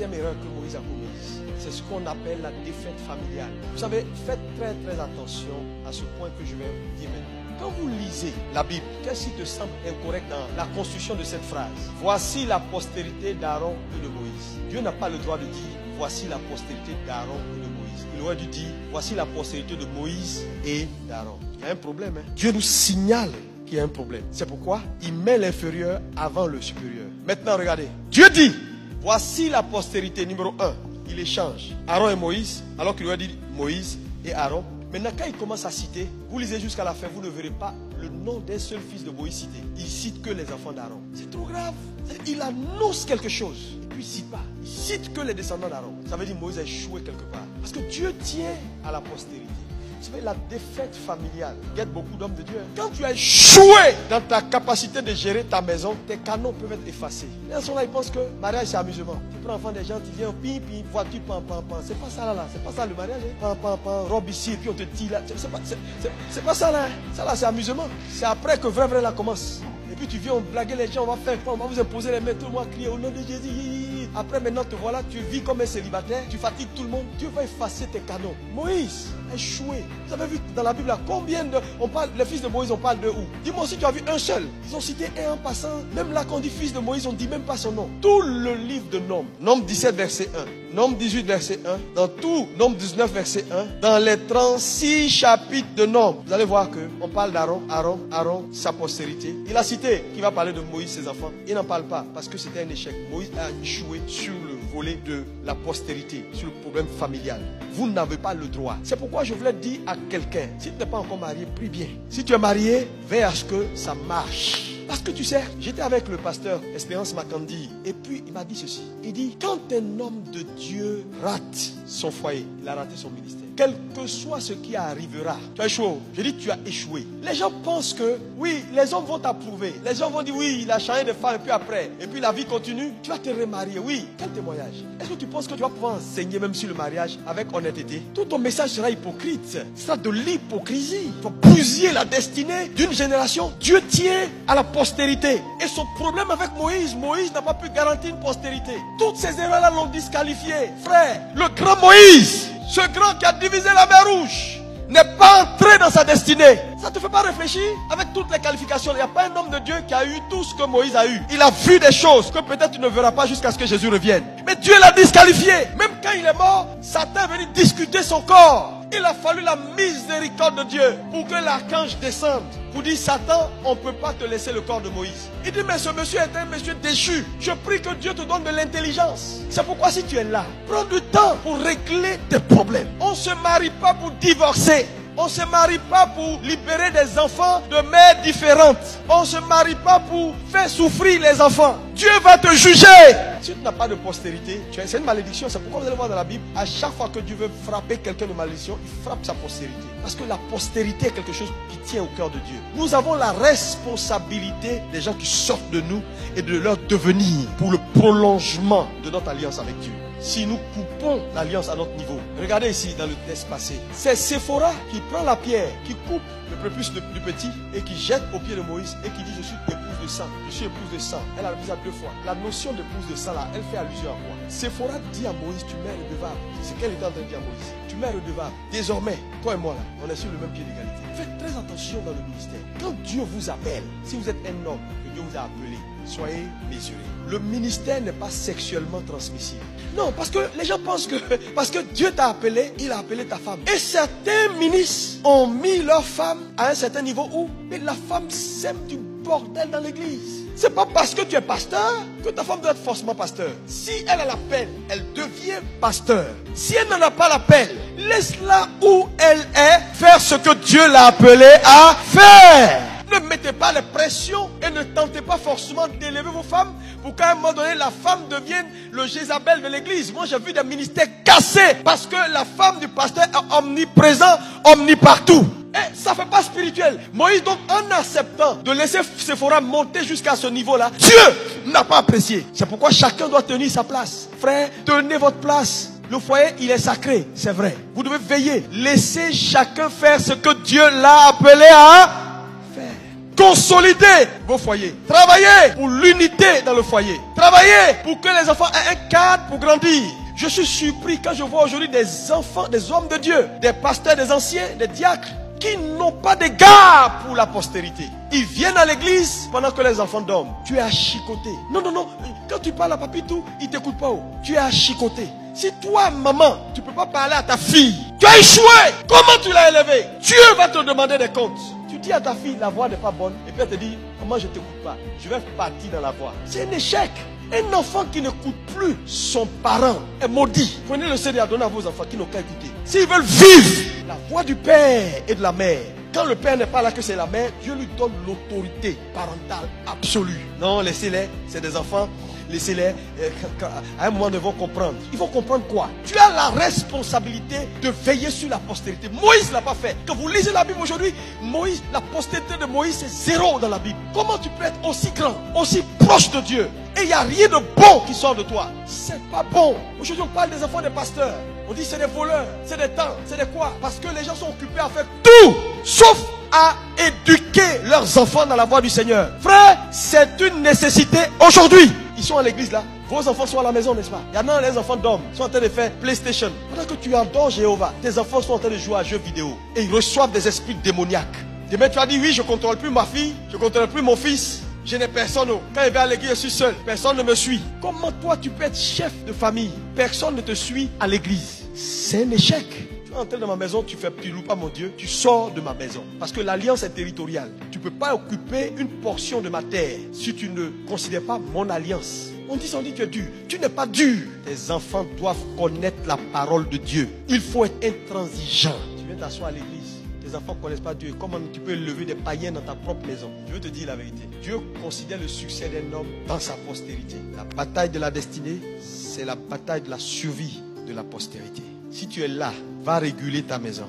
deuxième erreur que Moïse a commise, c'est ce qu'on appelle la défaite familiale. Vous savez, faites très très attention à ce point que je vais vous dire maintenant. Quand vous lisez la Bible, qu'est-ce qui te semble incorrect dans la construction de cette phrase? Voici la postérité d'Aaron et de Moïse. Dieu n'a pas le droit de dire voici la postérité d'Aaron et de Moïse. Il aurait dû dire voici la postérité de Moïse et d'Aaron. Il y a un problème. Dieu nous signale qu'il y a un problème. C'est pourquoi il met l'inférieur avant le supérieur. Maintenant, regardez. Dieu dit voici la postérité numéro 1. Il échange Aaron et Moïse, alors qu'il aurait dit Moïse et Aaron. Maintenant, quand il commence à citer, vous lisez jusqu'à la fin, vous ne verrez pas le nom d'un seul fils de Moïse cité. Il cite que les enfants d'Aaron. C'est trop grave. Il annonce quelque chose. Et puis il ne cite pas. Il cite que les descendants d'Aaron. Ça veut dire que Moïse a échoué quelque part. Parce que Dieu tient à la postérité. Vous savez, la défaite familiale guette beaucoup d'hommes de Dieu. Quand tu as échoué dans ta capacité de gérer ta maison, tes canons peuvent être effacés. Les gens là, ils pensent que mariage c'est amusement. Tu prends l'enfant des gens, tu viens, pim, pim, voiture, pam, pam, pam. C'est pas ça là, c'est pas ça le mariage. Pam, pam, pam, robe ici, et puis on te tire là. C'est pas ça là. Ça là, c'est amusement. C'est après que vrai là commence. Et puis tu viens, on blague les gens, on va faire quoi? On va vous imposer les mains, tout le monde crier au nom de Jésus. Après maintenant te voilà, tu vis comme un célibataire, tu fatigues tout le monde. Dieu va effacer tes canons. Moïse a échoué. Vous avez vu dans la Bible là, combien de... les fils de Moïse, on parle de où? Dis-moi si tu as vu un seul. Ils ont cité un en passant. Même là, quand on dit fils de Moïse, on ne dit même pas son nom. Tout le livre de Nombre. Nombre 17, verset 1. Nombre 18, verset 1. Dans tout, Nombre 19, verset 1. Dans les 36 chapitres de Nombre, vous allez voir qu'on parle d'Aaron, Aaron, sa postérité. Il a cité qu'il va parler de Moïse, ses enfants. Il n'en parle pas parce que c'était un échec. Moïse a échoué sur le volet de la postérité, sur le problème familial. Vous n'avez pas le droit. C'est pourquoi je voulais dire à quelqu'un, si tu n'es pas encore marié, prie bien. Si tu es marié, veille à ce que ça marche. Parce que tu sais, j'étais avec le pasteur Espérance Makandi et puis il m'a dit ceci. Il dit, quand un homme de Dieu rate son foyer, il a raté son ministère. Quel que soit ce qui arrivera, tu as échoué. Je dis, tu as échoué. Les gens pensent que, oui, les hommes vont t'approuver. Les gens vont dire, oui, il a changé de femme et puis après. Et puis la vie continue. Tu vas te remarier. Oui, quel témoignage. Est-ce que tu penses que tu vas pouvoir enseigner même sur le mariage avec honnêteté? Tout ton message sera hypocrite. Ce sera de l'hypocrisie. Tu vas bousiller la destinée d'une génération. Dieu tient à la postérité. Et son problème avec Moïse, Moïse n'a pas pu garantir une postérité. Toutes ces erreurs-là l'ont disqualifié. Frère, le grand Moïse, ce grand qui a divisé la mer Rouge, n'est pas entré dans sa destinée. Ça ne te fait pas réfléchir? Avec toutes les qualifications, il n'y a pas un homme de Dieu qui a eu tout ce que Moïse a eu. Il a vu des choses que peut-être tu ne verras pas jusqu'à ce que Jésus revienne. Mais Dieu l'a disqualifié. Même quand il est mort, Satan est venu discuter son corps. Il a fallu la miséricorde de Dieu pour que l'archange descende. Pour dire, Satan, on ne peut pas te laisser le corps de Moïse. Il dit, mais ce monsieur est un monsieur déchu. Je prie que Dieu te donne de l'intelligence. C'est pourquoi si tu es là, prends du temps pour régler tes problèmes. On ne se marie pas pour divorcer. On ne se marie pas pour libérer des enfants de mères différentes. On ne se marie pas pour faire souffrir les enfants. Dieu va te juger. Si tu n'as pas de postérité, c'est une malédiction. C'est pourquoi vous allez voir dans la Bible, à chaque fois que Dieu veut frapper quelqu'un de malédiction, il frappe sa postérité. Parce que la postérité est quelque chose qui tient au cœur de Dieu. Nous avons la responsabilité des gens qui sortent de nous et de leur devenir pour le prolongement de notre alliance avec Dieu. Si nous coupons l'alliance à notre niveau, regardez ici dans le texte passé, c'est Séphora qui prend la pierre, qui coupe le prépuce du petit et qui jette au pied de Moïse et qui dit, je suis épouse de sang, je suis épouse de sang. Elle a répété ça 2 fois. La notion d'épouse de sang là, elle fait allusion à quoi? Séphora dit à Moïse, tu m'es redevable. C'est ce qu'elle était en train de dire à Moïse. Tu m'es redevable. Désormais, toi et moi là, on est sur le même pied d'égalité. Faites très attention dans le ministère. Quand Dieu vous appelle, si vous êtes un homme que Dieu vous a appelé, soyez mesurés. Le ministère n'est pas sexuellement transmissible. Non, parce que les gens pensent que parce que Dieu t'a appelé, il a appelé ta femme. Et certains ministres ont mis leur femme à un certain niveau où la femme sème du bordel dans l'église. C'est pas parce que tu es pasteur que ta femme doit être forcément pasteur. Si elle a l'appel, elle devient pasteur. Si elle n'en a pas l'appel, laisse-la où elle est faire ce que Dieu l'a appelée à faire. Ne mettez pas les pressions et ne tentez pas forcément d'élever vos femmes pour qu'à un moment donné, la femme devienne le Jézabel de l'église. Moi, j'ai vu des ministères cassés parce que la femme du pasteur est omniprésent, omnipartout. Et ça ne fait pas spirituel. Moïse, donc, en acceptant de laisser Séphora monter jusqu'à ce niveau-là, Dieu n'a pas apprécié. C'est pourquoi chacun doit tenir sa place. Frère, tenez votre place. Le foyer, il est sacré, c'est vrai. Vous devez veiller. Laissez chacun faire ce que Dieu l'a appelé à faire. Consolidez vos foyers. Travaillez pour l'unité dans le foyer. Travaillez pour que les enfants aient un cadre pour grandir. Je suis surpris quand je vois aujourd'hui des enfants, des hommes de Dieu, des pasteurs, des anciens, des diacres, qui n'ont pas d'égard pour la postérité. Ils viennent à l'église pendant que les enfants dorment. Tu es achicoté. Non, non, non. Quand tu parles à Papitou, il ne t'écoute pas. Tu es achicoté. Si toi, maman, tu ne peux pas parler à ta fille, tu as échoué. Comment tu l'as élevé? Dieu va te demander des comptes. Tu dis à ta fille, la voix n'est pas bonne. Et puis elle te dit, maman, je ne t'écoute pas. Je vais partir dans la voix. C'est un échec. Un enfant qui n'écoute plus son parent est maudit. Prenez le CD à donner à vos enfants qui n'ont qu'à écouter. S'ils veulent vivre la voix du père et de la mère, quand le père n'est pas là que c'est la mère, Dieu lui donne l'autorité parentale absolue. Non, laissez-les, c'est des enfants. Laissez-les, à un moment ils vont comprendre. Ils vont comprendre quoi? Tu as la responsabilité de veiller sur la postérité. Moïse ne l'a pas fait. Quand vous lisez la Bible aujourd'hui, Moïse, la postérité de Moïse c'est 0 dans la Bible. Comment tu peux être aussi grand, aussi proche de Dieu et il n'y a rien de bon qui sort de toi? C'est pas bon. Aujourd'hui on parle des enfants des pasteurs. On dit c'est des voleurs, c'est des temps, c'est des quoi? Parce que les gens sont occupés à faire tout sauf à éduquer leurs enfants dans la voie du Seigneur. Frère, c'est une nécessité aujourd'hui. Ils sont à l'église là. Vos enfants sont à la maison, n'est-ce pas? Il y en a les enfants d'hommes sont en train de faire PlayStation. Pendant que tu adores Jéhovah, tes enfants sont en train de jouer à jeux vidéo. Et ils reçoivent des esprits démoniaques. Demain tu as dit oui, je ne contrôle plus ma fille, je ne contrôle plus mon fils. Je n'ai personne. Quand il va à l'église, je suis seul. Personne ne me suit. Comment toi tu peux être chef de famille? Personne ne te suit à l'église. C'est un échec. Tu es entré dans ma maison, tu loues pas mon Dieu, tu sors de ma maison. Parce que l'alliance est territoriale. Tu ne peux pas occuper une portion de ma terre si tu ne considères pas mon alliance. On dit tu es dur. Tu n'es pas dur. Tes enfants doivent connaître la parole de Dieu. Il faut être intransigeant. Tu viens t'asseoir à l'église. Tes enfants ne connaissent pas Dieu. Comment tu peux lever des païens dans ta propre maison? Je veux te dire la vérité. Dieu considère le succès d'un homme dans sa postérité. La bataille de la destinée, c'est la bataille de la survie de la postérité. Si tu es là, va réguler ta maison.